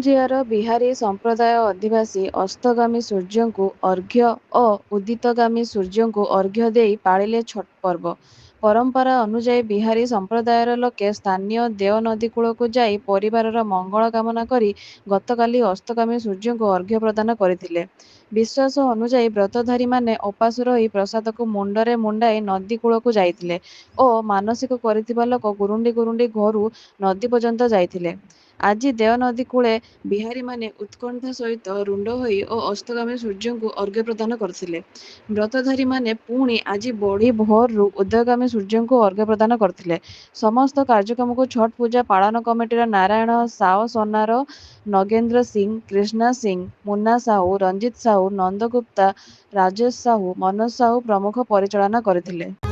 କେନ୍ଦୁଝର ବିହାରୀ ସମ୍ପ୍ରଦାୟ ଅଧିବାସୀ ଅସ୍ତଗାମୀ ସୂର୍ଯ୍ୟଙ୍କୁ ଅର୍ଘ୍ୟ ଓ ଉଦିତଗାମୀ ସୂର୍ଯ୍ୟଙ୍କୁ ଅର୍ଘ୍ୟ ଦେଇ ପାଳିଲେ ଛଟ୍ ପର୍ବ। ପରମ୍ପରା ଅନୁଯାୟୀ ବିହାରୀ ସମ୍ପ୍ରଦାୟର ଲୋକେ ସ୍ଥାନୀୟ ଦେଓ ନଦୀ କୂଳକୁ ଯାଇ ପରିବାରର ମଙ୍ଗଳ କାମନା କରି ଗତକାଲି ଅସ୍ତଗାମୀ ସୂର୍ଯ୍ୟଙ୍କୁ ଅର୍ଘ୍ୟ ପ୍ରଦାନ କରିଥିଲେ। ବିଶ୍ୱାସ ଅନୁଯାୟୀ ବ୍ରତଧାରୀମାନେ ଓପାସ ରହି ପ୍ରସାଦକୁ ମୁଣ୍ଡରେ ମୁଣ୍ଡାଇ ନଦୀ କୂଳକୁ ଯାଇଥିଲେ ଓ ମାନସିକ କରିଥିବା ଲୋକ ଗୁରୁଣ୍ଡି ଗୁରୁଣ୍ଡି ଘରୁ ନଦୀ ପର୍ଯ୍ୟନ୍ତ ଯାଇଥିଲେ। ଆଜି ଦେଓନଦୀ କୂଳେ ବିହାରୀମାନେ ଉତ୍କଣ୍ଠା ସହିତ ରୁଣ୍ଡ ହୋଇ ଓ ଅସ୍ତଗାମୀ ସୂର୍ଯ୍ୟଙ୍କୁ ଅର୍ଘ୍ୟ ପ୍ରଦାନ କରିଥିଲେ। ବ୍ରତଧାରୀମାନେ ପୁଣି ଆଜି ବଡ଼ି ଭୋରରୁ ଉଦୟଗାମୀ ସୂର୍ଯ୍ୟଙ୍କୁ ଅର୍ଘ୍ୟ ପ୍ରଦାନ କରିଥିଲେ। ସମସ୍ତ କାର୍ଯ୍ୟକ୍ରମକୁ ଛଟ୍ ପୂଜା ପାଳନ କମିଟିର ନାରାୟଣ ସାଓ ସୋନାର, ନଗେନ୍ଦ୍ର ସିଂ, କ୍ରିଷ୍ଣା ସିଂ, ମୁନ୍ନା ସାହୁ, ରଞ୍ଜିତ ସାହୁ, ନନ୍ଦ ଗୁପ୍ତା, ରାଜେଶ ସାହୁ, ମନୋଜ ସାହୁ ପ୍ରମୁଖ ପରିଚାଳନା କରିଥିଲେ।